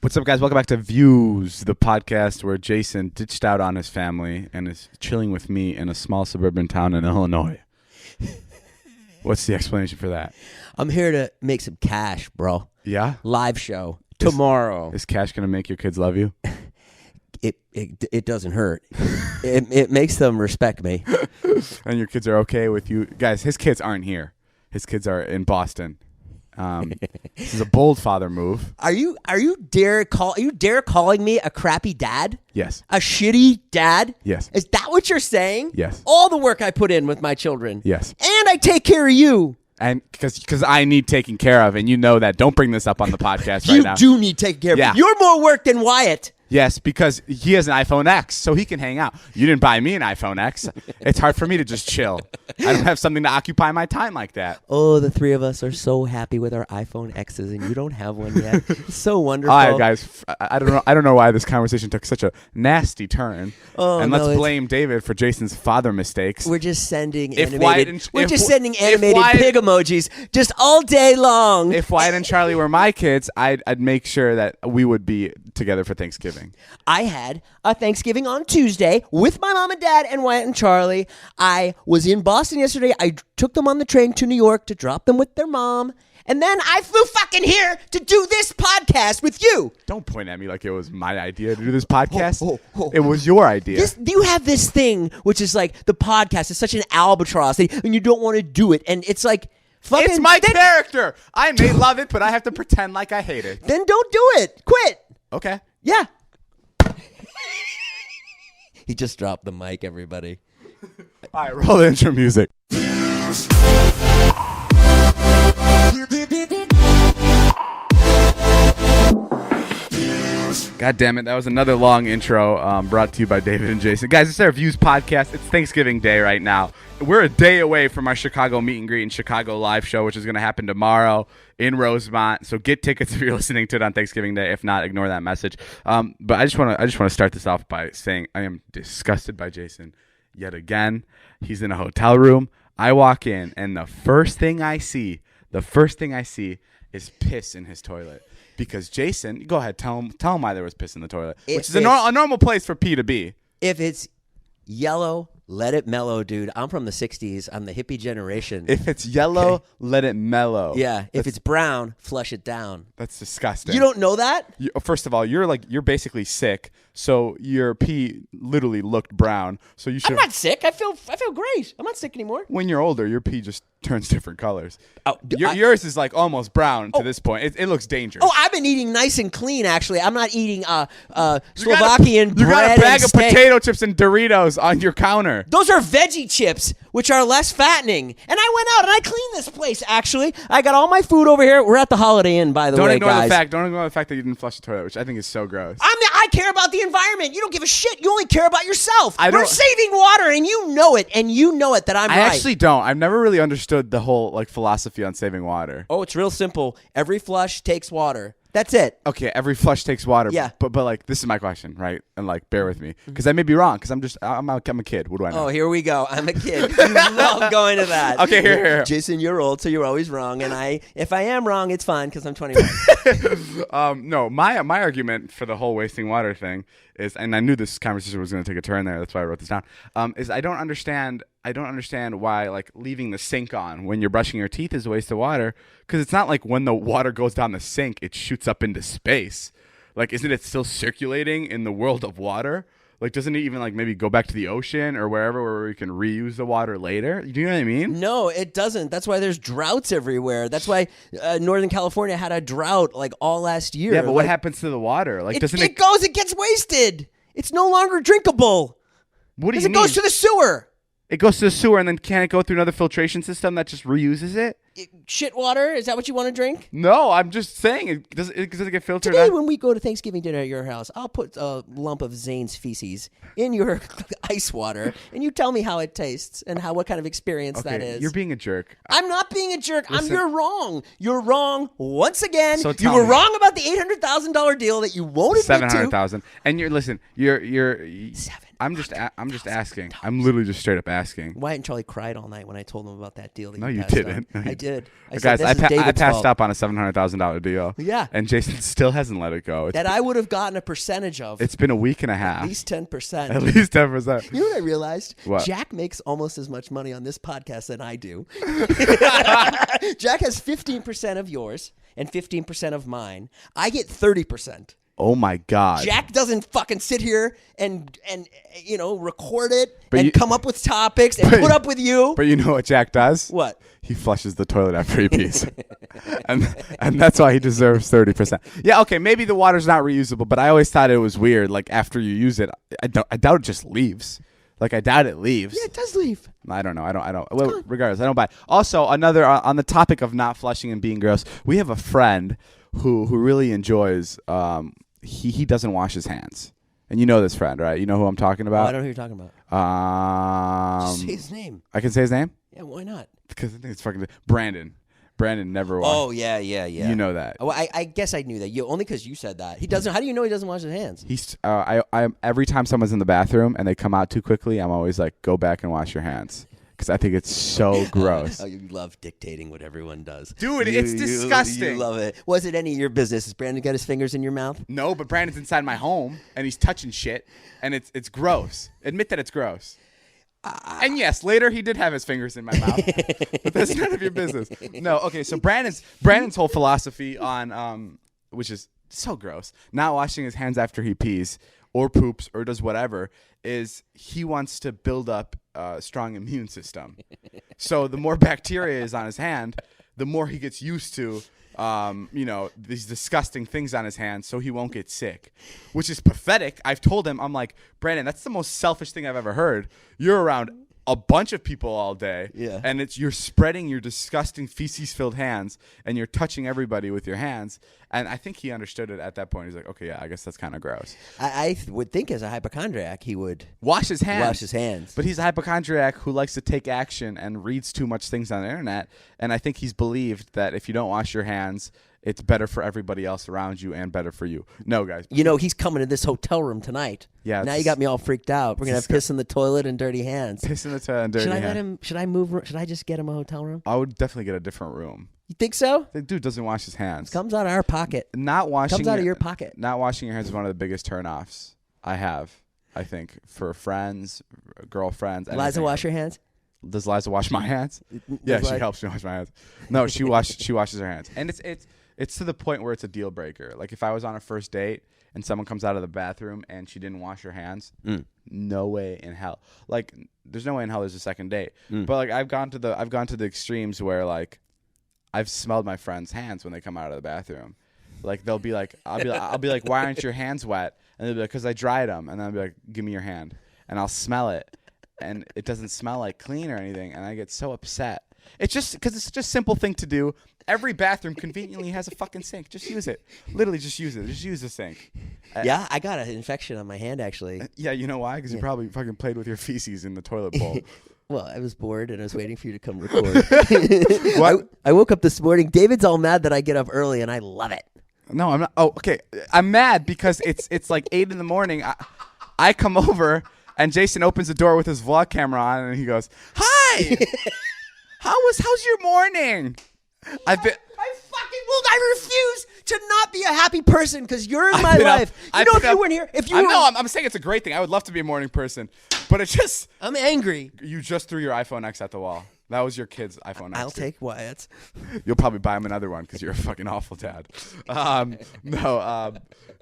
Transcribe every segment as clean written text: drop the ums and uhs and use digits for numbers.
What's up, guys? Welcome back to Views, the podcast where Jason ditched out on his family and is chilling with me in a small suburban town in Illinois. What's the explanation for that? I'm here to make some cash, bro. Yeah? Live show tomorrow. Is cash going to make your kids love you? It doesn't hurt. it makes them respect me. And your kids are okay with you? Guys, his kids aren't here. His kids are in Boston. This is a bold father move. Are you dare calling me a crappy dad? Yes. A shitty dad? Yes. Is that what you're saying? Yes. All the work I put in with my children. Yes. And I take care of you. And because I need taken care of, and you know that. Don't bring this up on the podcast right now. You do need taken care of. Yeah. You're more work than Wyatt. Yes, because he has an iPhone X, so he can hang out. You didn't buy me an iPhone X. It's hard for me to just chill. I don't have something to occupy my time like that. Oh, the three of us are so happy with our iPhone X's, and you don't have one yet. It's so wonderful. All right, guys. I don't know why this conversation took such a nasty turn. Oh, and let's blame David for Jason's father mistakes. We're just sending If animated. Wyatt and- sending animated pig emojis just all day long. If Wyatt and Charlie were my kids, I'd make sure that we would be together for Thanksgiving. I had a Thanksgiving on Tuesday with my mom and dad and Wyatt and Charlie. I was in Boston yesterday. I took them on the train to New York to drop them with their mom. And then I flew fucking here to do this podcast with you. Don't point at me like it was my idea to do this podcast. Oh. It was your idea. You have this thing, which is like the podcast is such an albatross, and you don't want to do it. And it's like, fucking. It's my character. I may love it, but I have to pretend like I hate it. Then don't do it. Quit. Okay. Yeah. He just dropped the mic, everybody. All right, roll the intro music. God damn it, that was another long intro brought to you by David and Jason. Guys, it's our Views podcast. It's Thanksgiving Day right now. We're a day away from our Chicago meet and greet and Chicago live show, which is going to happen tomorrow in Rosemont. So get tickets if you're listening to it on Thanksgiving Day. If not, ignore that message. But I just want to start this off by saying I am disgusted by Jason yet again. He's in a hotel room. I walk in, and the first thing I see is piss in his toilet. Because Jason, go ahead, tell him why there was piss in the toilet, which is a normal place for pee to be. If it's yellow, let it mellow, dude. I'm from the 60s. I'm the hippie generation. If it's yellow, let it mellow. Yeah. If it's brown, flush it down. That's disgusting. You don't know that? First of all, you're basically sick, so your pee literally looked brown. So you should. I'm not sick. I feel great. I'm not sick anymore. When you're older, your pee just turns different colors. Oh, yours is like almost brown to this point. It looks dangerous. Oh, I've been eating nice and clean, actually. I'm not eating Slovakian bread. You got a bag and of steak. potato chips and Doritos on your counter. Those are veggie chips, which are less fattening. And I went out and I cleaned this place, actually. I got all my food over here. We're at the Holiday Inn, by the way, guys. Don't ignore the fact that you didn't flush the toilet, which I think is so gross. I care about the environment. You don't give a shit. You only care about yourself. We're saving water, and you know it. And you know it that I'm right. I actually don't. I've never really understood the whole philosophy on saving water. Oh, it's real simple. Every flush takes water. That's it. Okay, every flush takes water. Yeah. But like, this is my question, right? And like, bear with me, because I may be wrong. Because I'm a kid. What do I know? Oh, here we go. I'm a kid. You love going to that. Okay, here. Jason, you're old, so you're always wrong. And if I am wrong, it's fine because I'm 21. No, my argument for the whole wasting water thing is, and I knew this conversation was going to take a turn there. That's why I wrote this down. Is I don't understand why like leaving the sink on when you're brushing your teeth is a waste of water, because it's not like when the water goes down the sink it shoots up into space. Like, isn't it still circulating in the world of water? Like, doesn't it even like maybe go back to the ocean or wherever where we can reuse the water later? Do you know what I mean? No, it doesn't. That's why there's droughts everywhere. That's why Northern California had a drought like all last year. Yeah, but what happens to the water? Like, it gets wasted. It's no longer drinkable. What do you mean? It goes to the sewer. It goes to the sewer, and then can it go through another filtration system that just reuses it? Shit water? Is that what you want to drink? No, I'm just saying. Does it get filtered Today, out? when we go to Thanksgiving dinner at your house, I'll put a lump of Zane's feces in your ice water, and you tell me how it tastes and what kind of experience that is. You're being a jerk. I'm not being a jerk. Listen. You're wrong. You're wrong once again. So you were wrong about the $800,000 deal that you won't admit to. $700,000. And you're 7. I'm just asking. I'm literally just straight up asking. Wyatt and Charlie cried all night when I told them about that deal. That No, you you passed didn't. on. I did. Guys, I David's passed fault. up on a $700,000 deal. Yeah. And Jason still hasn't let it go. That I would have gotten a percentage of. It's been a week and a half. At least 10%. At least 10%. You know what I realized? What? Jack makes almost as much money on this podcast than I do. Jack has 15% of yours and 15% of mine. I get 30%. Oh my God. Jack doesn't fucking sit here and record it But and you- come up with topics and put up with you. But you know what Jack does? What? He flushes the toilet after he pees. and that's why he deserves 30%. Yeah, okay, maybe the water's not reusable, but I always thought it was weird. Like, after you use it, I doubt it just leaves. Like, I doubt it leaves. Yeah, it does leave. I don't know. I don't. Well, regardless, I don't buy it. Also, another on the topic of not flushing and being gross, we have a friend who really enjoys. He doesn't wash his hands, and you know this friend, right? You know who I'm talking Oh, about. I don't know who you're talking about. Just say his name. I can say his name Yeah, why not? because I think it's fucking Brandon. Brandon never washed. Oh, yeah. You know that. Oh, I guess I knew that. Only because you said that. He doesn't. How do you know he doesn't wash his hands? He's. I every time someone's in the bathroom and they come out too quickly, I'm always like, go back and wash your hands. Because I think it's so gross. Oh, you love dictating what everyone does. Dude, it's disgusting. You love it. Was it any of your business? Has Brandon got his fingers in your mouth? No, but Brandon's inside my home and he's touching shit, and it's gross. Admit that it's gross. And yes, later he did have his fingers in my mouth, but that's none of your business. No, okay. So Brandon's whole philosophy on which is so gross, not washing his hands after he pees or poops or does whatever, is he wants to build up a strong immune system. So the more bacteria is on his hand, the more he gets used to these disgusting things on his hands, so he won't get sick, which is pathetic. I've told him, I'm like, Brandon, that's the most selfish thing I've ever heard. You're around a bunch of people all day, and you're spreading your disgusting feces-filled hands, and you're touching everybody with your hands. And I think he understood it at that point. He's like, okay, yeah, I guess that's kind of gross. I would think as a hypochondriac he would wash his hands. But he's a hypochondriac who likes to take action and reads too much things on the internet. And I think he's believed that if you don't wash your hands, it's better for everybody else around you and better for you. No, guys. He's coming to this hotel room tonight. Yeah. Now you got me all freaked out. We're going to have piss in the toilet and dirty hands. Piss in the toilet and dirty hands. Should I move? Should I just get him a hotel room? I would definitely get a different room. You think so? The dude doesn't wash his hands. Comes out of our pocket. Comes out of your pocket. Not washing your hands is one of the biggest turnoffs I have, I think, for friends, girlfriends. Liza, wash your hands? Does Liza wash my hands? Yeah, she helps me wash my hands. No, she washes her hands. And it's to the point where it's a deal breaker. Like, if I was on a first date and someone comes out of the bathroom and she didn't wash her hands, no way in hell. Like, there's no way in hell there's a second date. But like, I've gone to the extremes where, like, I've smelled my friends' hands when they come out of the bathroom. Like, they'll be like, I'll be like, why aren't your hands wet? And they'll be like, because I dried them. And then I'll be like, give me your hand. And I'll smell it, and it doesn't smell like clean or anything. And I get so upset. It's just because it's such a simple thing to do. Every bathroom conveniently has a fucking sink. Just use it. Literally, just use it. Just use the sink. Yeah, I got an infection on my hand, actually. Yeah, you know why? Because you probably fucking played with your feces in the toilet bowl. Well, I was bored and I was waiting for you to come record. I woke up this morning. David's all mad that I get up early, and I love it. No, I'm not. Oh, okay. I'm mad because it's like 8 a.m. I come over and Jason opens the door with his vlog camera on, and he goes, "Hi, how's your morning?" I refuse to not be a happy person because you're in my life. If you weren't here, I'm saying it's a great thing. I would love to be a morning person, but it's just I'm angry. You just threw your iPhone X at the wall. That was your kid's iPhone X. I'll take Wyatt's. You'll probably buy him another one because you're a fucking awful dad.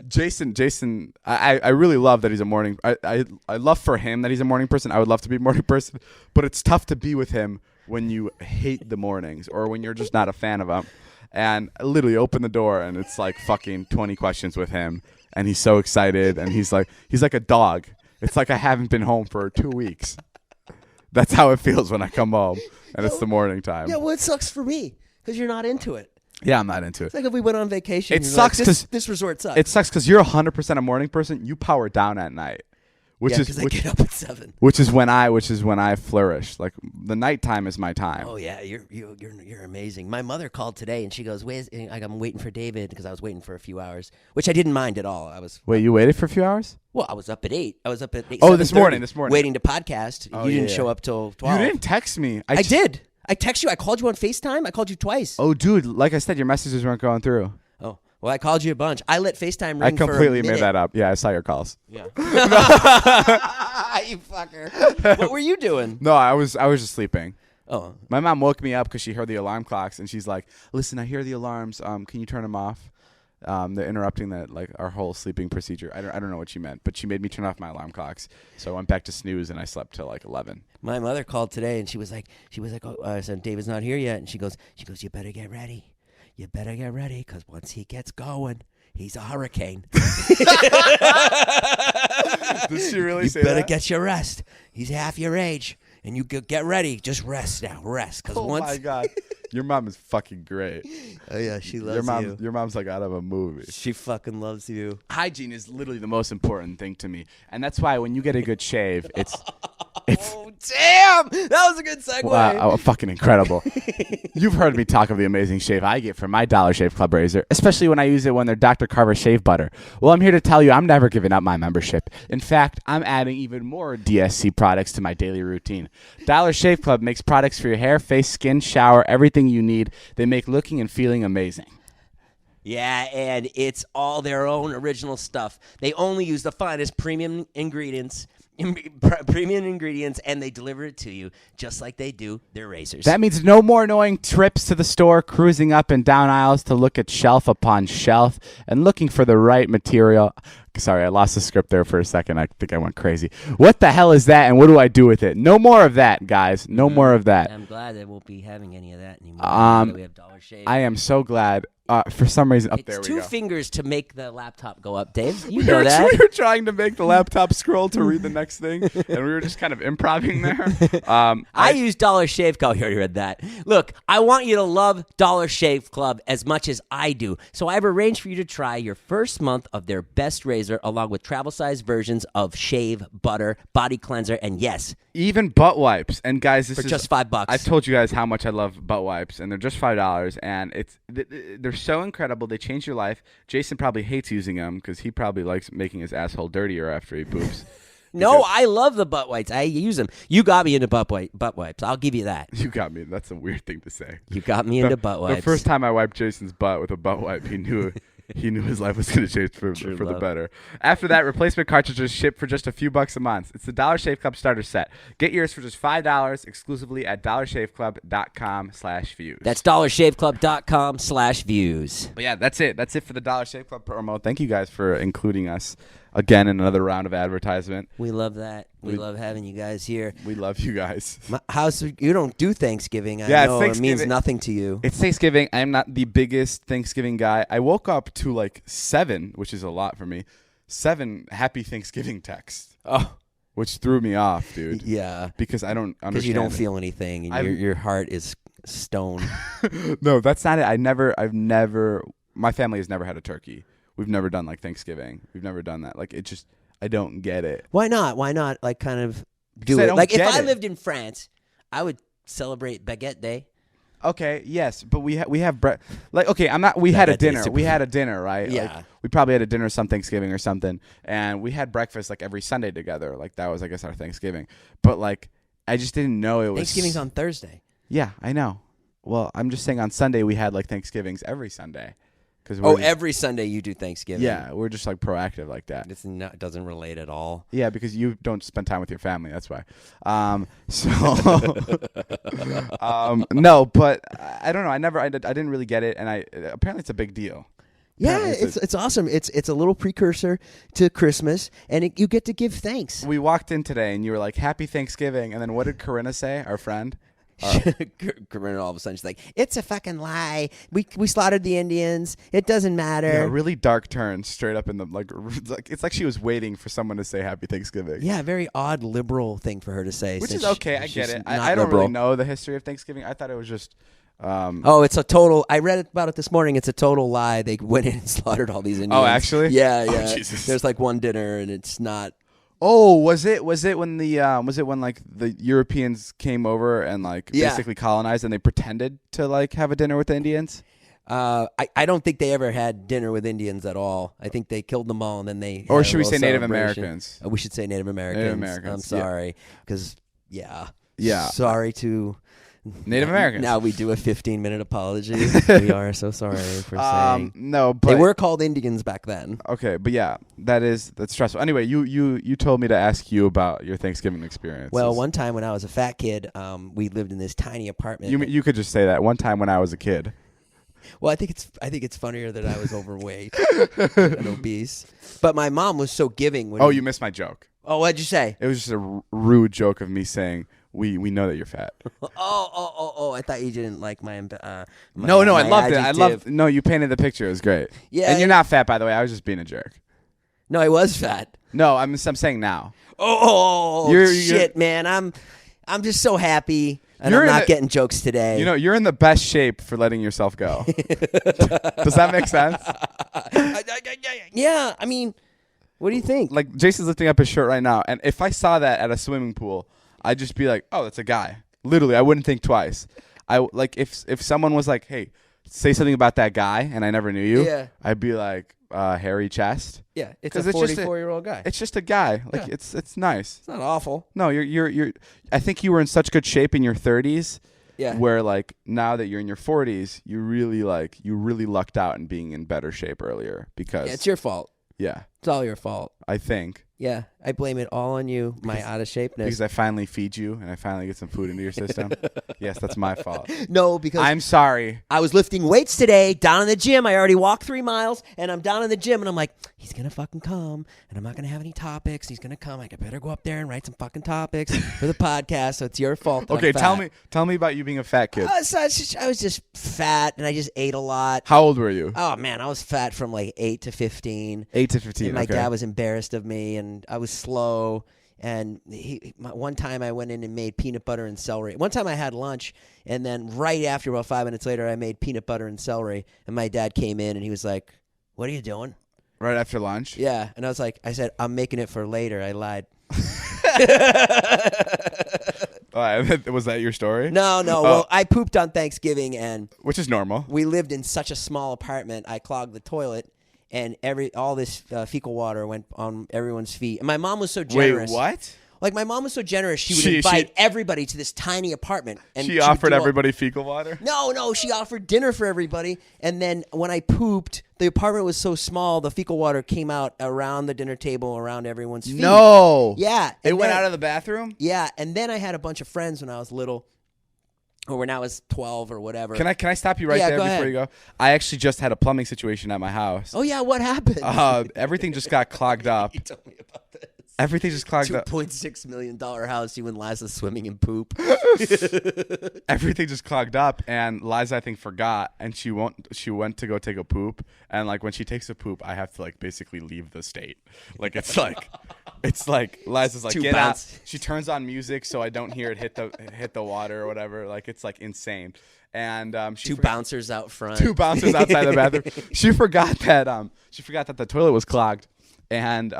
Jason, I really love that he's a morning. I love for him that he's a morning person. I would love to be a morning person, but it's tough to be with him when you hate the mornings or when you're just not a fan of them. And I literally open the door and it's like fucking 20 questions with him, and he's so excited, and he's like a dog. It's like I haven't been home for 2 weeks. That's how it feels when I come home and it's the morning time. Yeah, well, it sucks for me because you're not into it. Yeah, I'm not into it. It's like if we went on vacation. It sucks because this resort sucks. It sucks because you're 100% a morning person. You power down at night, Which because I get up at 7. Which is when I flourish. Like the nighttime is my time. Oh yeah, you're amazing. My mother called today and she goes, I'm waiting for David because I was waiting for a few hours, which I didn't mind at all. Wait, you waited for a few hours? Well, I was up at 8. I was up at 8. Oh, this morning, waiting to podcast. Oh, you didn't show up till 12. You didn't text me. I did. I texted you. I called you on FaceTime. I called you twice. Oh, dude, like I said, your messages weren't going through. Oh, well, I called you a bunch. I let FaceTime ring. I completely for a made that up. Yeah, I saw your calls. Yeah. You fucker. What were you doing? No, I was just sleeping. Oh. My mom woke me up because she heard the alarm clocks, and she's like, "Listen, I hear the alarms. Can you turn them off? They're interrupting our whole sleeping procedure." I don't know what she meant, but she made me turn off my alarm clocks. So I went back to snooze, and I slept till like 11. My mother called today, and she was like, "Oh, I said David's not here yet," and she goes, "You better get ready. You better get ready, because once he gets going, he's a hurricane." Did she really say that? You better that? get your rest. He's half your age, and you get ready. Just rest now. Rest, because once. Oh my God, your mom is fucking great. Oh yeah, she loves you. Your mom's like out of a movie. She fucking loves you. Hygiene is literally the most important thing to me, and that's why when you get a good shave, it's. Oh damn! That was a good segue. Wow, fucking incredible. You've heard me talk of the amazing shave I get from my Dollar Shave Club razor, especially when I use it when they're Dr. Carver shave butter. Well, I'm here to tell you I'm never giving up my membership. In fact, I'm adding even more DSC products to my daily routine. Dollar Shave Club makes products for your hair, face, skin, shower, everything you need. They make looking and feeling amazing. Yeah, and it's all their own original stuff. They only use the finest premium ingredients, and they deliver it to you just like they do their razors. That means no more annoying trips to the store, cruising up and down aisles to look at shelf upon shelf and looking for the right material. Sorry, I lost the script there for a second. I think I went crazy. What the hell is that, and what do I do with it? No more of that, guys. No more of that. I'm glad they won't be having any of that anymore. We have Dollar Shave. I am so glad. For some reason, there we go. It's 2 fingers to make the laptop go up, Dave. You know that. We were trying to make the laptop scroll to read the next thing, and we were just kind of improvising there. I use Dollar Shave Club. You already read that. Look, I want you to love Dollar Shave Club as much as I do. So I've arranged for you to try your first month of their best razor, along with travel-sized versions of shave, butter, body cleanser, and yes, even butt wipes. And guys, this for is just $5. I've told you guys how much I love butt wipes, and they're just $5. And they're so incredible. They change your life. Jason probably hates using them because he probably likes making his asshole dirtier after he poops. No, I love the butt wipes. I use them. You got me into butt wipes. I'll give you that. You got me. That's a weird thing to say. You got me into butt wipes. The first time I wiped Jason's butt with a butt wipe, he knew his life was going to change for the better. After that, replacement cartridges ship for just a few bucks a month. It's the Dollar Shave Club starter set. Get yours for just $5 exclusively at dollarshaveclub.com/views. That's dollarshaveclub.com/views. But yeah, that's it. That's it for the Dollar Shave Club promo. Thank you guys for including us again in another round of advertisement. We love that. We love having you guys here. We love you guys. You don't do Thanksgiving. I know it means nothing to you. It's Thanksgiving. I'm not the biggest Thanksgiving guy. I woke up to like 7, which is a lot for me. 7 Happy Thanksgiving texts. Oh, which threw me off, dude. Yeah, because I don't understand. Because you don't feel anything, and your heart is stone. No, that's not it. I've never. My family has never had a turkey. We've never done like Thanksgiving. We've never done that. Like I don't get it. Why not? Like kind of do it? Like if I lived in France, I would celebrate Baguette Day. Okay, yes, but we have like okay, I'm not. We had a dinner. We had a dinner, right? Yeah. Like, we probably had a dinner some Thanksgiving or something, and we had breakfast like every Sunday together. Like that was, I guess, our Thanksgiving. But like, I just didn't know it was. Thanksgiving's on Thursday. Yeah, I know. Well, I'm just saying on Sunday we had like Thanksgivings every Sunday. Every Sunday you do Thanksgiving. Yeah, we're just like proactive like that. It doesn't relate at all. Yeah, because you don't spend time with your family. That's why. No, but I don't know. I didn't really get it, and apparently it's a big deal. Yeah, it's awesome. It's a little precursor to Christmas, and you get to give thanks. We walked in today, and you were like, "Happy Thanksgiving," and then what did Corinna say? Our friend. Corinna all of a sudden she's like, "It's a fucking lie. We slaughtered the Indians. It doesn't matter." Yeah, really dark turn straight up in the like it's like she was waiting for someone to say Happy Thanksgiving. Yeah, very odd liberal thing for her to say. Which is okay. I get it. I don't really know the history of Thanksgiving. I thought it was just. It's a total. I read about it this morning. It's a total lie. They went in and slaughtered all these Indians. Oh, actually? Yeah. Oh, Jesus. There's like one dinner, and it's not. Oh, was it when like the Europeans came over and like basically colonized and they pretended to like have a dinner with the Indians? I don't think they ever had dinner with Indians at all. I think they killed them all and then they. Or should we say Native celebration. Americans? We should say Native Americans. Native Americans. I'm sorry, because Yeah. Sorry to Native Americans. Now we do a 15-minute apology. We are so sorry for saying. No, but they were called Indians back then. Okay, but yeah, that's stressful. Anyway, you told me to ask you about your Thanksgiving experience. Well, one time when I was a fat kid, we lived in this tiny apartment. You could just say that. One time when I was a kid. Well, I think it's funnier that I was overweight and obese. But my mom was so giving. When you missed my joke. Oh, what'd you say? It was just a rude joke of me saying we know that you're fat. Oh! I thought you didn't like my No, I loved adjective. it. No, you painted the picture. It was great. Yeah, and you're not fat, by the way. I was just being a jerk. No, I was fat. No, I'm saying now. Shit, man! I'm just so happy, and I'm not getting jokes today. You know, you're in the best shape for letting yourself go. Does that make sense? Yeah, I mean, what do you think? Like Jason's lifting up his shirt right now, and if I saw that at a swimming pool, I'd just be like, "Oh, that's a guy." Literally, I wouldn't think twice. If someone was like, "Hey, say something about that guy," and I never knew you, I'd be like, "Hairy chest." Yeah, it's a 44-year-old guy. It's just a guy. Like it's nice. It's not awful. No, you're. I think you were in such good shape in your 30s. Yeah. Where like now that you're in your 40s, you really lucked out in being in better shape earlier because it's your fault. Yeah. It's all your fault. I think. Yeah, I blame it all on you, my out of shapeness. Because I finally feed you and I finally get some food into your system. Yes, that's my fault. No, because I'm sorry. I was lifting weights today down in the gym. I already walked 3 miles, and I'm down in the gym, and I'm like, he's gonna fucking come, and I'm not gonna have any topics. He's gonna come. I better go up there and write some fucking topics for the podcast. So it's your fault. That Okay, I'm fat. tell me about you being a fat kid. I was just fat, and I just ate a lot. How old were you? Oh man, I was fat from like 8 to 15. 8 to 15. And my dad was embarrassed of me, and I was slow. And one time I went in and made peanut butter and celery. One time I had lunch, and then right after, about 5 minutes later, I made peanut butter and celery. And my dad came in, and he was like, "What are you doing?" Right after lunch? Yeah. And I said, "I'm making it for later." I lied. Was that your story? No. Oh. Well, I pooped on Thanksgiving, and which is normal. We lived in such a small apartment. I clogged the toilet. And all this fecal water went on everyone's feet. And my mom was so generous. Wait, what? Like, my mom was so generous, she would invite everybody to this tiny apartment. And she offered everybody fecal water? No, she offered dinner for everybody. And then when I pooped, the apartment was so small, the fecal water came out around the dinner table, around everyone's feet. No. Yeah. It went out of the bathroom? Yeah. And then I had a bunch of friends when I was little. Or when I was 12 or whatever. Can I stop you right there before you go? I actually just had a plumbing situation at my house. Oh, yeah. What happened? Everything just got clogged up. You told me about this. Everything just clogged up. $2.6 million house. You and Liza swimming in poop. Everything just clogged up, and Liza, I think, forgot, and she went to go take a poop, and like when she takes a poop, I have to like basically leave the state. Like it's like Liza's like get out. She turns on music so I don't hear it hit the water or whatever. Like it's like insane. And two bouncers out front. 2 bouncers outside the bathroom. She forgot that the toilet was clogged, and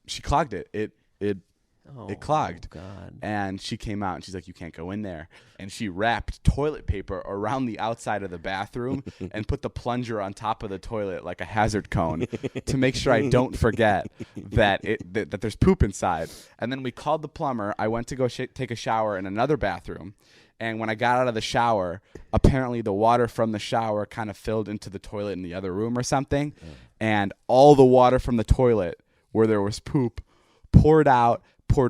she clogged it. It clogged. Oh, God. And she came out and she's like, "You can't go in there." And she wrapped toilet paper around the outside of the bathroom and put the plunger on top of the toilet like a hazard cone to make sure I don't forget that there's poop inside. And then we called the plumber. I went to go take a shower in another bathroom. And when I got out of the shower, apparently the water from the shower kind of filled into the toilet in the other room or something. And all the water from the toilet where there was poop poured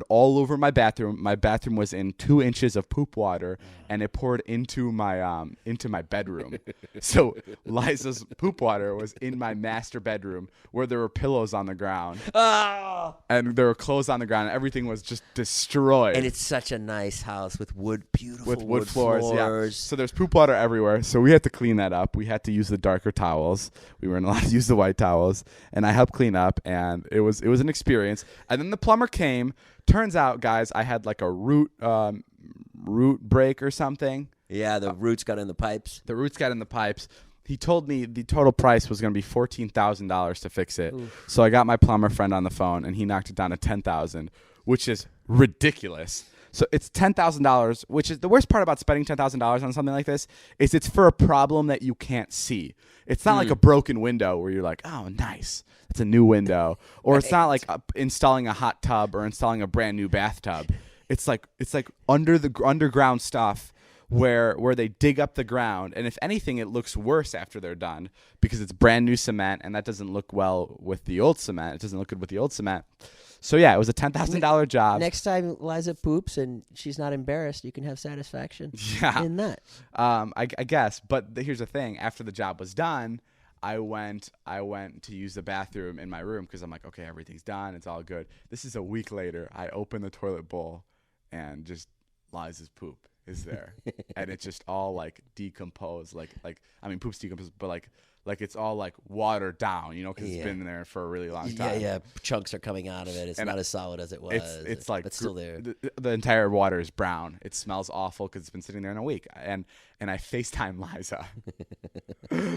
all over my bathroom. My bathroom was in 2 inches of poop water, and it poured into my bedroom. So Liza's poop water was in my master bedroom, where there were pillows on the ground, and there were clothes on the ground, and everything was just destroyed. And it's such a nice house with beautiful wood floors. Yeah. So there's poop water everywhere. So we had to clean that up. We had to use the darker towels. We weren't allowed to use the white towels, and I helped clean up, and it was an experience. And then the plumber came. Turns out, guys, I had like a root break or something. Yeah, the roots got in the pipes. The roots got in the pipes. he told me the total price was going to be $14,000 to fix it. Oof. So I got my plumber friend on the phone, and he knocked it down to $10,000, which is ridiculous. So it's $10,000, which is the worst part about spending $10,000 on something like this is it's for a problem that you can't see. It's not like a broken window where you're like, oh, nice, it's a new window, or it's not like installing a hot tub or installing a brand new bathtub. It's like underground stuff where they dig up the ground, and if anything, it looks worse after they're done because it's brand new cement, and that doesn't look well with the old cement. It doesn't look good with the old cement. So yeah, it was a $10,000 job. Next time Liza poops and she's not embarrassed, you can have satisfaction in that. I guess. But here's the thing: after the job was done, I went to use the bathroom in my room because I'm like, okay, everything's done, it's all good. This is a week later. I open the toilet bowl, and just Liza's poop is there, and it's just all like decomposed. Like I mean, poop's decomposed, but like it's all like watered down, you know, because it's been there for a really long time. Yeah, chunks are coming out of it. It's not as solid as it was. It's like, but still there. The entire water is brown. It smells awful because it's been sitting there in a week. And I FaceTime Liza,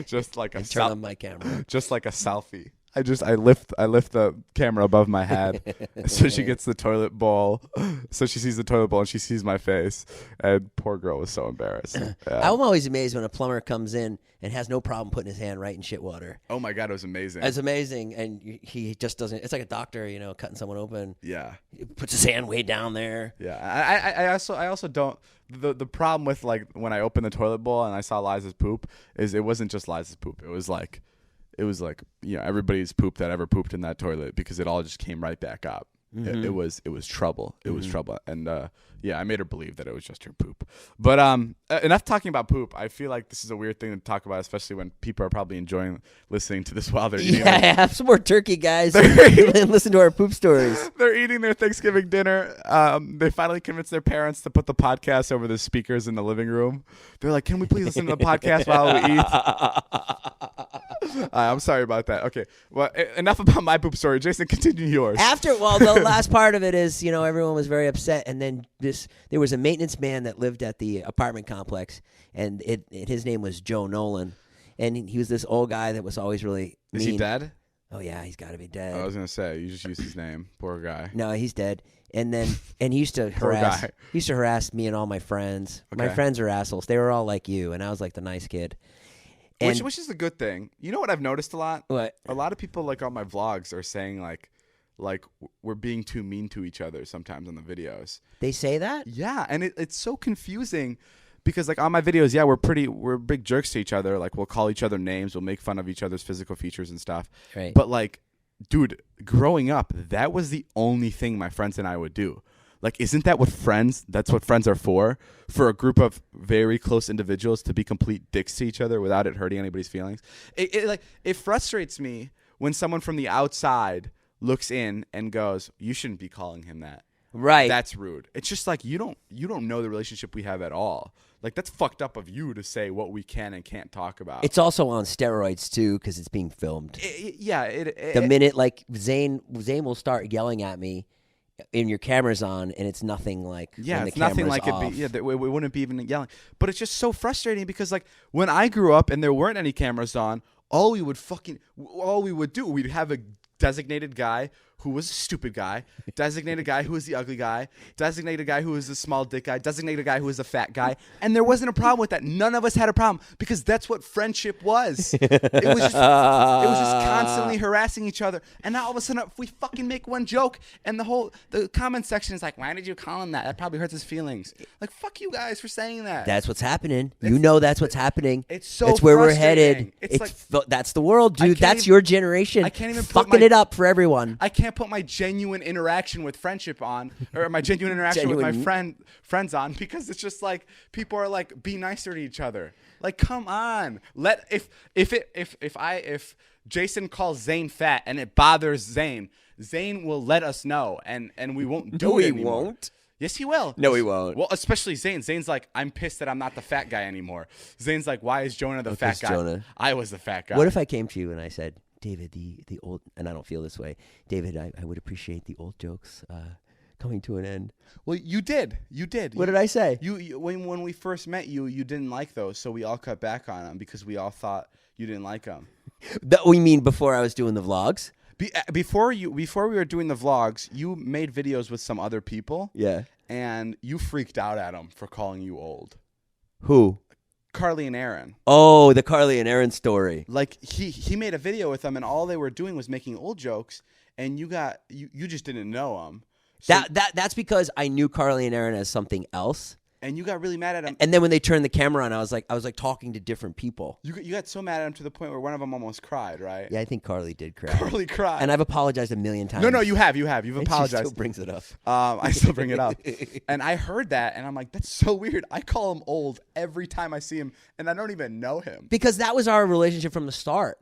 just like a turn on my camera, just like a selfie. I lift the camera above my head so she gets the toilet bowl, so she sees the toilet bowl and she sees my face. And poor girl was so embarrassed. Yeah. I'm always amazed when a plumber comes in and has no problem putting his hand right in shit water. Oh my God, it was amazing. It's amazing, and he just doesn't. It's like a doctor, you know, cutting someone open. Yeah, he puts his hand way down there. Yeah, I also don't. The problem with like when I opened the toilet bowl and I saw Liza's poop is it wasn't just Liza's poop. It was like, you know, everybody's poop that ever pooped in that toilet because it all just came right back up. Mm-hmm. It was trouble. It was trouble. And I made her believe that it was just her poop. But enough talking about poop. I feel like this is a weird thing to talk about, especially when people are probably enjoying listening to this while they're eating. Yeah, have some more turkey, guys. And listen to our poop stories. They're eating their Thanksgiving dinner. They finally convinced their parents to put the podcast over the speakers in the living room. They're like, "Can we please listen to the podcast while we eat?" I'm sorry about that. Okay, well, enough about my poop story. Jason, continue yours. The last part of it is, you know, everyone was very upset, and then there was a maintenance man that lived at the apartment complex, and his name was Joe Nolan, and he was this old guy that was always really mean. Is he dead? Oh yeah, he's got to be dead. I was gonna say you just used his name. Poor guy. No, he's dead. And he used to harass me and all my friends. Okay. My friends are assholes. They were all like you, and I was like the nice kid. Which is a good thing. You know what I've noticed a lot? What? A lot of people like on my vlogs are saying like we're being too mean to each other sometimes on the videos. They say that? Yeah, and it's so confusing because like on my videos, yeah, we're big jerks to each other. Like we'll call each other names, we'll make fun of each other's physical features and stuff. Right. But like, dude, growing up, that was the only thing my friends and I would do. Like, isn't that what that's what friends are for? For a group of very close individuals to be complete dicks to each other without it hurting anybody's feelings. It frustrates me when someone from the outside looks in and goes, "You shouldn't be calling him that." Right. That's rude. It's just like you don't know the relationship we have at all. Like that's fucked up of you to say what we can and can't talk about. It's also on steroids too because it's being filmed. The minute like Zane will start yelling at me. And your camera's on, and it's nothing like when it's the camera's nothing like off. it be. Yeah, it wouldn't be even yelling. But it's just so frustrating because like when I grew up and there weren't any cameras on, all we would do, we'd have a designated guy who was a stupid guy, designated guy who was the ugly guy, designated guy who was the small dick guy, designated guy who was the fat guy, and there wasn't a problem with that. None of us had a problem because that's what friendship was. It was just constantly harassing each other. And now all of a sudden, if we fucking make one joke, and the comment section is like, "Why did you call him that? That probably hurts his feelings." Like, fuck you guys for saying that. That's what's happening. That's what's happening. It's That's where we're headed. That's the world, dude. That's your generation. I can't even fucking it up for everyone. I can't put my genuine interaction with friendship on, or my genuine interaction with my friends on, because it's just like people are like, be nicer to each other. Like, come on. If Jason calls Zane fat and it bothers Zane will let us know, and we won't do it anymore. No, he won't. Yes, he will. No, he won't. Well, especially Zane. Zane's like, I'm pissed that I'm not the fat guy anymore. Zane's like, why is Jonah the fat guy? Jonah. I was the fat guy. What if I came to you and I said, David, the old, and I don't feel this way, David, I would appreciate the old jokes coming to an end. Well, you did. What did I say? You when we first met you didn't like those, so we all cut back on them because we all thought you didn't like them. That we mean before I was doing the vlogs? Before we were doing the vlogs, you made videos with some other people. Yeah. And you freaked out at them for calling you old. Who? Carly and Aaron. Oh, the Carly and Aaron story. Like he made a video with them, and all they were doing was making old jokes, and you just didn't know them. So, That's because I knew Carly and Aaron as something else. And you got really mad at him. And then when they turned the camera on, I was like talking to different people. You got so mad at him to the point where one of them almost cried, right? Yeah, I think Carly did cry. Carly cried. And I've apologized a million times. No, you have. You've And apologized. she still brings it up. I still bring it up. And I heard that, and I'm like, that's so weird. I call him old every time I see him, and I don't even know him. Because that was our relationship from the start.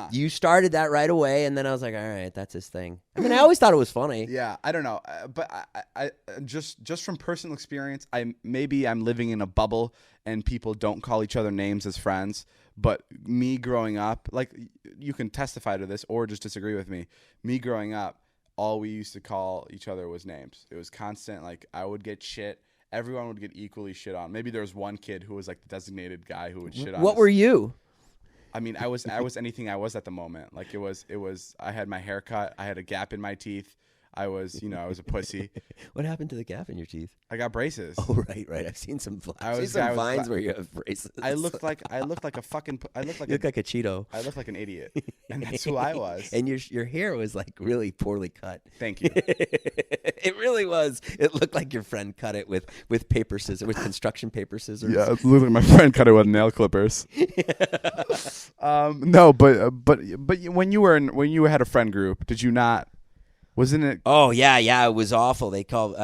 You started that right away, and then I was like, all right, that's his thing. I mean, I always thought it was funny. Yeah, I don't know, but I just from personal experience, I'm living in a bubble, and people don't call each other names as friends. But me growing up, like you can testify to this or just disagree with me. Me growing up, all we used to call each other was names. It was constant. Like I would get shit. Everyone would get equally shit on. Maybe there was one kid who was like the designated guy who would shit on. What were you? I mean, I was anything I was at the moment. Like it was. I had my hair cut. I had a gap in my teeth. I was a pussy. What happened to the gap in your teeth? I got braces. Oh, right. I've seen some vines where you have braces. I looked like a fucking. You look like a Cheeto. I looked like an idiot, and that's who I was. And your hair was like really poorly cut. Thank you. It really was. It looked like your friend cut it with paper scissors, with construction paper scissors. Yeah, it looked like my friend cut it with nail clippers. No, but when you had a friend group, did you not? Wasn't it? Oh yeah, it was awful. They called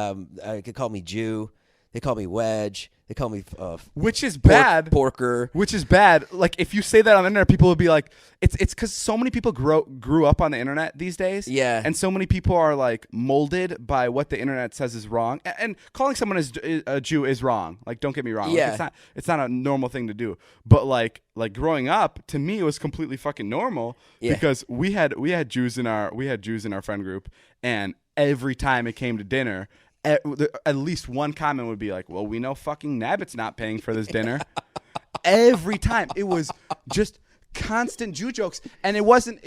me Jew. They called me Wedge. They called me which is bad. Porker. Which is bad. Like if you say that on the internet, people will be like, it's because so many people grew up on the internet these days. Yeah. And so many people are like molded by what the internet says is wrong. And calling someone a Jew is wrong. Like don't get me wrong. Yeah. Like, it's not a normal thing to do. But like growing up, to me it was completely fucking normal because we had Jews in our friend group, and every time it came to dinner, at least one comment would be like, well, we know fucking Nabbit's not paying for this dinner. Every time. It was just constant Jew jokes. And it wasn't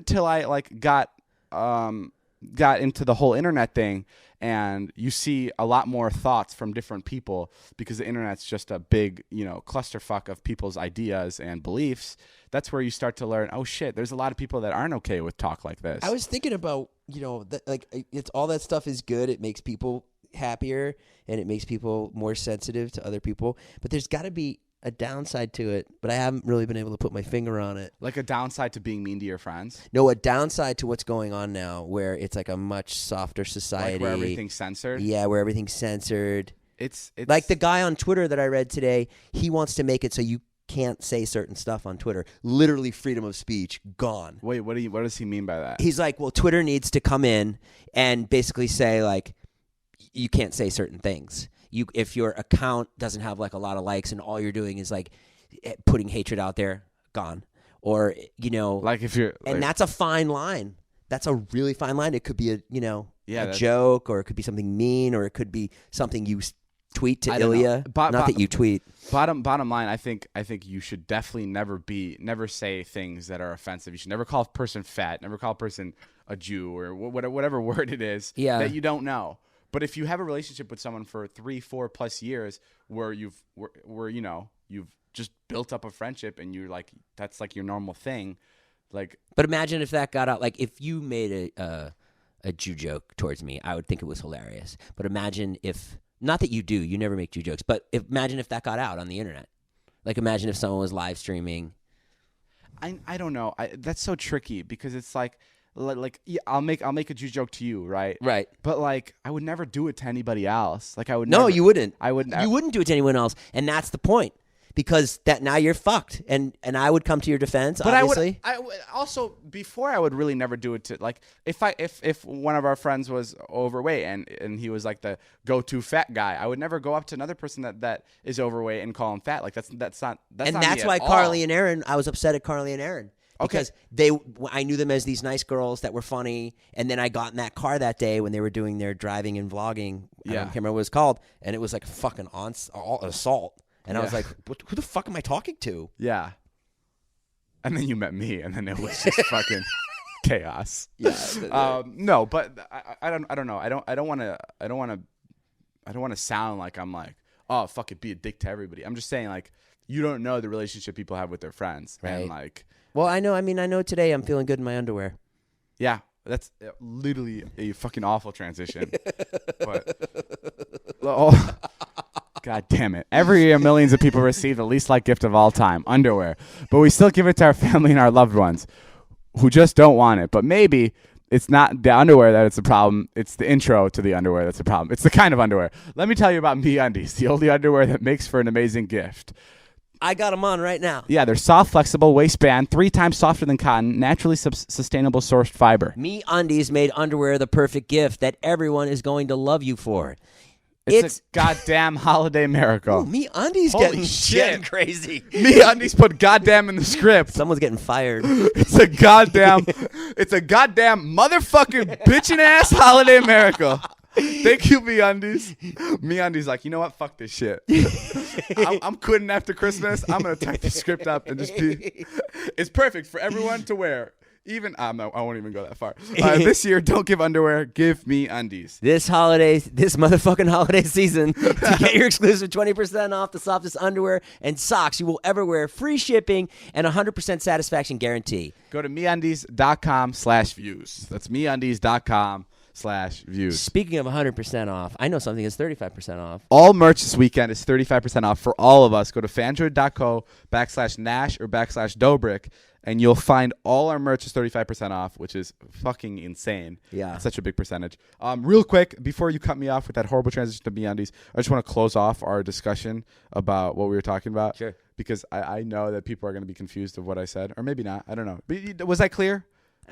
till I like got into the whole internet thing, and you see a lot more thoughts from different people because the internet's just a big, clusterfuck of people's ideas and beliefs. That's where you start to learn, oh shit, there's a lot of people that aren't okay with talk like this. I was thinking about, that like it's all that stuff is good. It makes people happier and it makes people more sensitive to other people. But there's got to be a downside to it, but I haven't really been able to put my finger on it. Like a downside to being mean to your friends? No, a downside to what's going on now, where it's like a much softer society. Like where everything's censored? Yeah, where everything's censored. It's like the guy on Twitter that I read today, he wants to make it so you can't say certain stuff on Twitter. Literally freedom of speech gone. Wait, what does he mean by that? He's like, well, Twitter needs to come in and basically say like, you can't say certain things. If your account doesn't have like a lot of likes and all you're doing is like putting hatred out there, gone. Or like if you're, and like, that's a fine line. That's a really fine line. It could be a joke, or it could be something mean, or it could be something you tweet to Ilya. Not that you tweet. Bottom line, I think you should definitely never say things that are offensive. You should never call a person fat, never call a person a Jew, or whatever word it is that you don't know. But if you have a relationship with someone for 3-4 plus years where you've just built up a friendship and you're like, that's like your normal thing, like. But imagine if that got out. Like if you made a Jew joke towards me, I would think it was hilarious. But imagine if, not that you never make Jew jokes, but imagine if that got out on the internet. Like imagine if someone was live streaming. I don't know. That's so tricky because it's like yeah, I'll make a Jew joke to you, right? Right. But like I would never do it to anybody else. Like I would. No, never, you wouldn't. I wouldn't. You wouldn't do it to anyone else, and that's the point. Because that now you're fucked, and I would come to your defense. But obviously. I would also before I would really never do it to like if one of our friends was overweight and he was like the go-to fat guy, I would never go up to another person that is overweight and call him fat. Like that's not. And that's why Carly and Aaron. I was upset at Carly and Aaron Because I knew them as these nice girls that were funny, and then I got in that car that day when they were doing their driving and vlogging. I can't remember what it was called, and it was like a fucking assault. And I was like, who the fuck am I talking to? Yeah. And then you met me, and then it was just fucking chaos. Yeah. No, but I don't know. I don't want to sound like I'm like, oh, fuck it, be a dick to everybody. I'm just saying, like, you don't know the relationship people have with their friends. Right. And like, well, I know today I'm feeling good in my underwear. Yeah, that's literally a fucking awful transition. But God damn it. Every year, millions of people receive the least liked gift of all time, underwear. But we still give it to our family and our loved ones who just don't want it. But maybe it's not the underwear that it's a problem. It's the intro to the underwear that's a problem. It's the kind of underwear. Let me tell you about MeUndies, the only underwear that makes for an amazing gift. I got them on right now. Yeah, they're soft, flexible, waistband, 3 times softer than cotton, naturally sustainable sourced fiber. MeUndies made underwear the perfect gift that everyone is going to love you for. It's a goddamn holiday miracle. Ooh, MeUndies getting crazy. MeUndies put goddamn in the script. Someone's getting fired. It's a goddamn motherfucking bitchin' ass holiday miracle. Thank you, MeUndies. MeUndies like, you know what? Fuck this shit. I'm quitting after Christmas. I'm gonna type the script up and just be. It's perfect for everyone to wear. Even I won't even go that far. This year, don't give underwear. Give MeUndies. This motherfucking holiday season, to get your exclusive 20% off the softest underwear and socks you will ever wear, free shipping, and 100% satisfaction guarantee. Go to MeUndies.com/views. That's MeUndies.com/views. Speaking of 100% off, I know something that's 35% off. All merch this weekend is 35% off for all of us. Go to fandroid.co/Nash or /Dobrik, and you'll find all our merch is 35% off, which is fucking insane. Yeah. It's such a big percentage. Real quick, before you cut me off with that horrible transition to MeUndies, I just want to close off our discussion about what we were talking about. Sure. Because I know that people are going to be confused of what I said. Or maybe not. I don't know. But was I clear?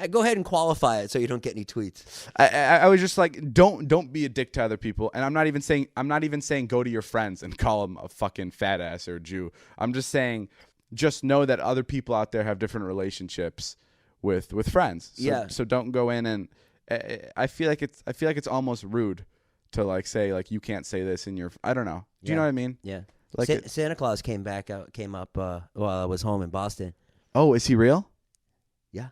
Go ahead and qualify it so you don't get any tweets. I was just like, don't be a dick to other people. And I'm not even saying go to your friends and call them a fucking fat ass or a Jew. I'm just saying, just know that other people out there have different relationships with friends. So don't go in and I feel like it's almost rude to like say like you can't say this in your. I don't know. Do you know what I mean? Yeah. Like Santa Claus came up while I was home in Boston. Oh, is he real? Yeah.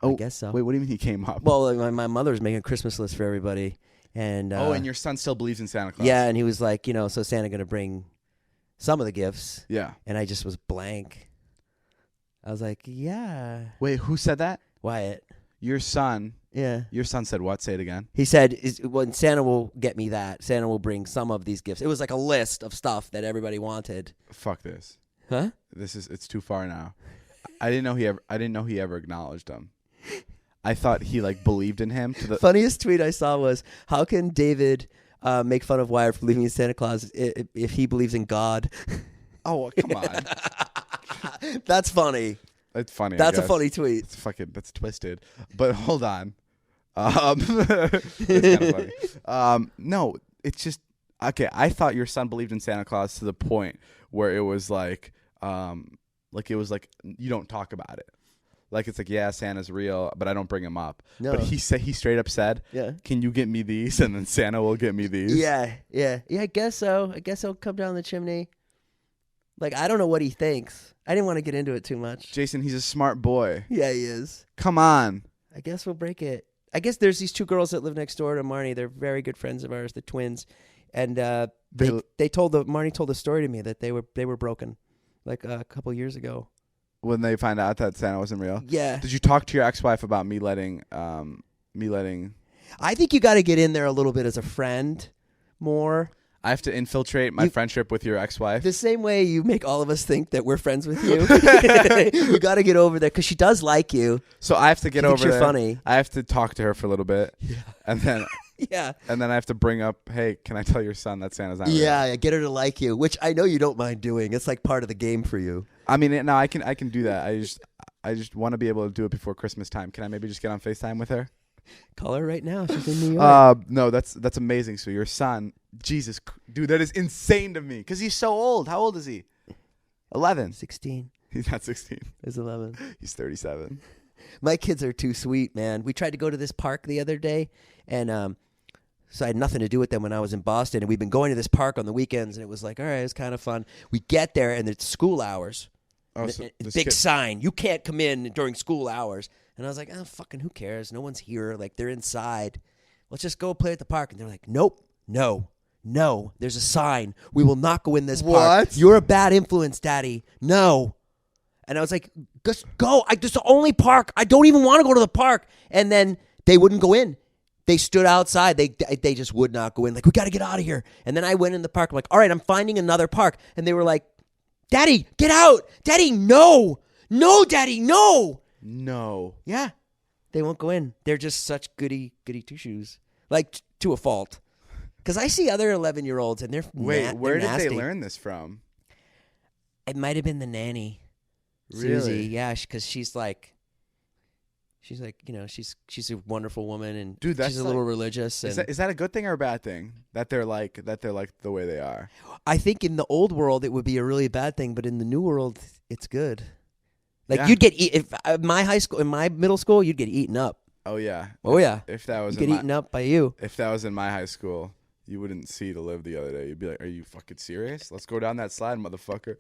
Oh, I guess so. Wait, what do you mean he came up? Well, my mother was making a Christmas list for everybody, and and your son still believes in Santa Claus. Yeah, and he was like, so Santa gonna bring some of the gifts. Yeah. And I just was blank. I was like, yeah. Wait, who said that? Wyatt. Your son. Yeah. Your son said what? Say it again. He said, when Santa will get me that, Santa will bring some of these gifts. It was like a list of stuff that everybody wanted. Fuck this. Huh? It's too far now. I didn't know he ever acknowledged him. I thought he like believed in him. Funniest tweet I saw was, how can David make fun of Wyatt for believing in Santa Claus if he believes in God? Oh, come on. That's funny. It's funny. That's a funny tweet. That's twisted. But hold on. It's kind of funny. No, it's just okay. I thought your son believed in Santa Claus to the point where it was like you don't talk about it. Like it's like, yeah, Santa's real, but I don't bring him up. No. But he straight up said, yeah, can you get me these? And then Santa will get me these. Yeah. I guess so. I guess he'll come down the chimney. Like, I don't know what he thinks. I didn't want to get into it too much. Jason, he's a smart boy. Yeah, he is. Come on. I guess we'll break it. I guess there's these 2 girls that live next door to Marnie. They're very good friends of ours, the twins. And Marnie told the story to me that they were broken like a couple years ago. When they find out that Santa wasn't real? Yeah. Did you talk to your ex-wife about me letting I think you got to get in there a little bit as a friend more. I have to infiltrate my friendship with your ex-wife? The same way you make all of us think that we're friends with you. You got to get over there because she does like you. So I have to get over there. You're funny. I have to talk to her for a little bit. Yeah. And then... Yeah. And then I have to bring up, hey, can I tell your son that Santa's not real? Yeah, get her to like you, which I know you don't mind doing. It's like part of the game for you. I mean, no, I can do that. I just want to be able to do it before Christmas time. Can I maybe just get on FaceTime with her? Call her right now. She's in New York. No, that's amazing. So your son, Jesus, dude, that is insane to me because he's so old. How old is he? 11. 16. He's not 16. He's 11. He's 37. My kids are too sweet, man. We tried to go to this park the other day, and so I had nothing to do with them when I was in Boston, and we've been going to this park on the weekends, and it was like, all right, it's kind of fun. We get there, and it's school hours. Oh, so big sign, you can't come in during school hours. And I was like, oh, fucking who cares? No one's here. Like, they're inside. Let's just go play at the park. And they're like, nope, no, there's a sign. We will not go in this park. What? You're a bad influence, Daddy. No. And I was like, just go. This is the only park. I don't even want to go to the park. And then they wouldn't go in. They stood outside. They just would not go in. Like, we got to get out of here. And then I went in the park. I'm like, all right, I'm finding another park. And they were like, Daddy, get out. Daddy, no. No, Daddy, no. No. Yeah. They won't go in. They're just such goody two-shoes. Like, to a fault. Because I see other 11-year-olds, and they're Wait, where they're did nasty. they learn this from? It might have been the nanny. Really? Susie. Yeah, because she's like, she's a wonderful woman, and Dude, that's she's a little religious. And Is that a good thing or a bad thing that they're like the way they are? I think in the old world it would be a really bad thing, but in the new world it's good. Like, Yeah. you'd get in my middle school, you'd get eaten up. Oh yeah. Oh yeah. If that was You get eaten up by you. If that was in my high school, you wouldn't see to live the other day. You'd be like, "Are you fucking serious? Let's go down that slide, motherfucker."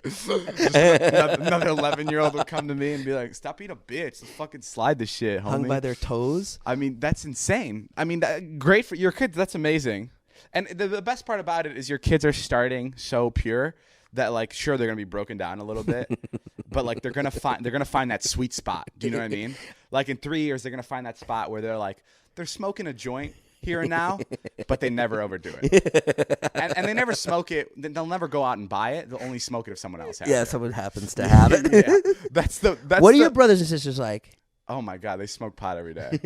Another 11-year-old would come to me and be like, "Stop being a bitch. Let's fucking slide this shit, homie." Hung by their toes. I mean, that's insane. I mean, great for your kids. That's amazing. And the best part about it is your kids are starting so pure that, like, sure, they're gonna be broken down a little bit, but like they're gonna find that sweet spot. Do you know what I mean? Like, in 3 years, they're gonna find that spot where they're smoking a joint here and now, but they never overdo it, and they never smoke it. They'll never go out and buy it. They'll only smoke it if someone else has Yeah, it. someone happens to have it. Yeah. That's What are your brothers and sisters like? Oh my god, they smoke pot every day.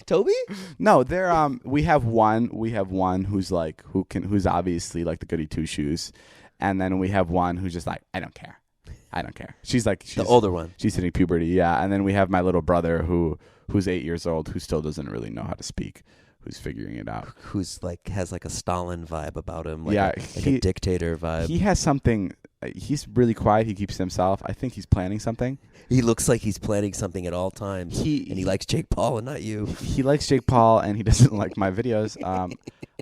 Toby? No, they're we have one who's like who's obviously like the goody two shoes, and then we have one who's just like, I don't care. She's The older one. She's hitting puberty, yeah. And then we have my little brother who's 8 years old, who still doesn't really know how to speak, who's figuring it out. Who's like has like a Stalin vibe about him, like Yeah, a dictator vibe. He has something. He's really quiet. He keeps to himself. I think he's planning something. He looks like he's planning something at all times. And he likes Jake Paul and not you. He likes Jake Paul, and he doesn't like my videos.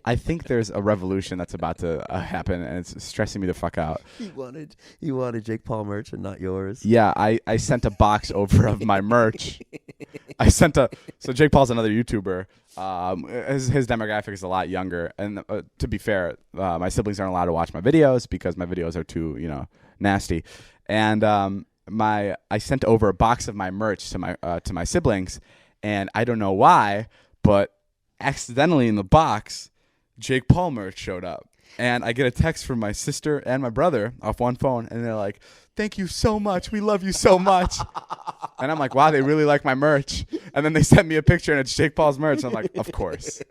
I think there's a revolution that's about to happen, and it's stressing me the fuck out. He wanted Jake Paul merch and not yours. Yeah, I sent a box over of my merch. So Jake Paul's another YouTuber. His demographic is a lot younger, and to be fair, my siblings aren't allowed to watch my videos because my videos are too, nasty. And I sent over a box of my merch to my siblings, and I don't know why, but accidentally in the box, Jake Paul merch showed up. And I get a text from my sister and my brother off one phone, and they're like, "Thank you so much. We love you so much." And I'm like, wow, they really like my merch. And then they sent me a picture, and it's Jake Paul's merch. And I'm like, of course.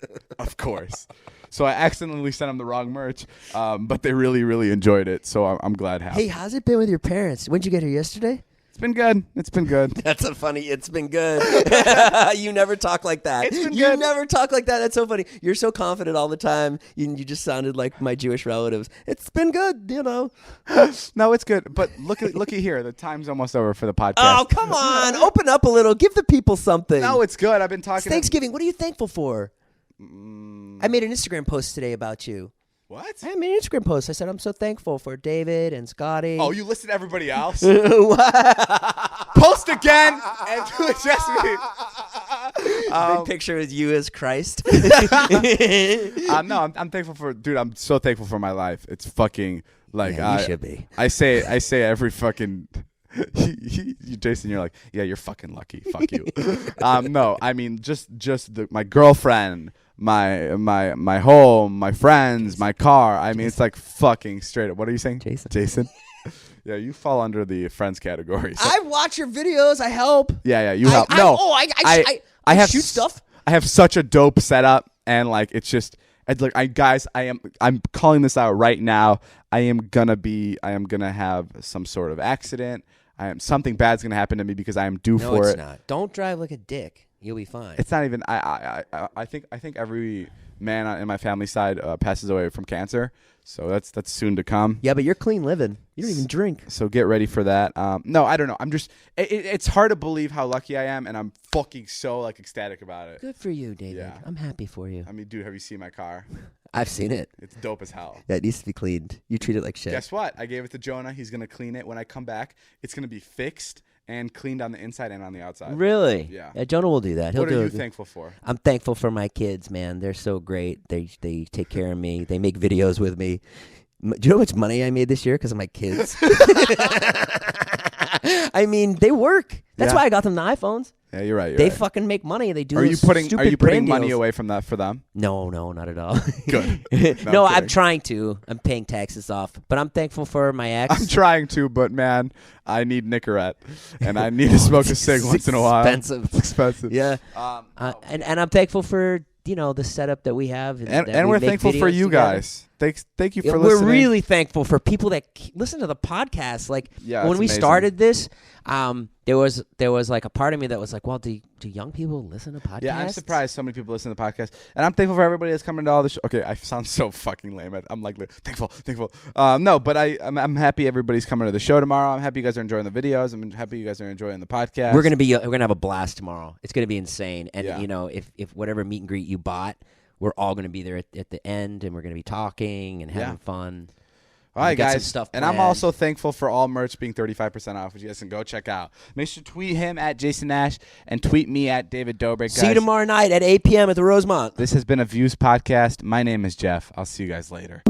So I accidentally sent them the wrong merch, but they really, really enjoyed it. So I'm glad. Hey, how's it been with your parents? When'd you get here, yesterday? It's been good. That's a funny. It's been good. You never talk like that. It's been you good. never talk like that. That's so funny. You're so confident all the time. You just sounded like my Jewish relatives. It's been good, No, it's good. But look at here. The time's almost over for the podcast. Oh, come on. Open up a little. Give the people something. No, it's good. I've been talking. It's Thanksgiving. What are you thankful for? I made an Instagram post today about you. What? I made an Instagram post. I said, I'm so thankful for David and Scotty. Oh, you listed everybody else? What? Post again and do it just me. Big picture with you as Christ. No, I'm thankful for, dude. I'm so thankful for my life. It's fucking like Yeah, you should be. I say every fucking. Jason, you're like, yeah, you're fucking lucky. Fuck you. No, I mean just my girlfriend, my home, my friends, my car. I mean, it's like fucking straight up. What are you saying, Jason? Yeah, you fall under the friends category. So. I watch your videos. I help. Yeah, you help. I have shoot stuff. I have such a dope setup, and like it's just. I'm calling this out right now. I am gonna have some sort of accident. Something bad's gonna happen to me because I am due for it. No, it's not. Don't drive like a dick. You'll be fine. It's not even. I think every man in my family side passes away from cancer. So that's soon to come. Yeah, but you're clean living. You don't even drink. So get ready for that. No, I don't know. I'm just. It's hard to believe how lucky I am, and I'm fucking so like ecstatic about it. Good for you, David. Yeah. I'm happy for you. I mean, dude, have you seen my car? I've seen it. It's dope as hell. Yeah, it needs to be cleaned. You treat it like shit. Guess what? I gave it to Jonah. He's gonna clean it. When I come back, it's gonna be fixed and cleaned on the inside and on the outside. Really? Yeah. Jonah will do that. What are you thankful for? I'm thankful for my kids, man. They're so great. They take care of me. They make videos with me. Do you know how much money I made this year because of my kids? I mean, they work. That's why I got them the iPhones. Yeah, you're right. They fucking make money. They do. Are you putting money deals. away from that for them? No, not at all. Good. No, I'm trying to. I'm paying taxes off, but I'm thankful for my ex. I'm trying to, but man, I need Nicorette, and I need to smoke a cig once in a while. It's expensive. Yeah. And I'm thankful for the setup that we have, and we're thankful for you guys. Thank you for listening. We're really thankful for people that listen to the podcast. Like when we started this, there was like a part of me that was like, well, do young people listen to podcasts? Yeah, I'm surprised so many people listen to the podcast, and I'm thankful for everybody that's coming to all the show. Okay, I sound so fucking lame. I'm like thankful. No, but I'm happy everybody's coming to the show tomorrow. I'm happy you guys are enjoying the videos. I'm happy you guys are enjoying the podcast. We're gonna have a blast tomorrow. It's gonna be insane. And if whatever meet and greet you bought, we're all gonna be there at the end, and we're gonna be talking and having fun. All right, guys. And I'm also thankful for all merch being 35% off, which you guys can go check out. Make sure to tweet him at Jason Nash and tweet me at David Dobrik. Guys. See you tomorrow night at 8 p.m. at the Rosemont. This has been a Views podcast. My name is Jeff. I'll see you guys later.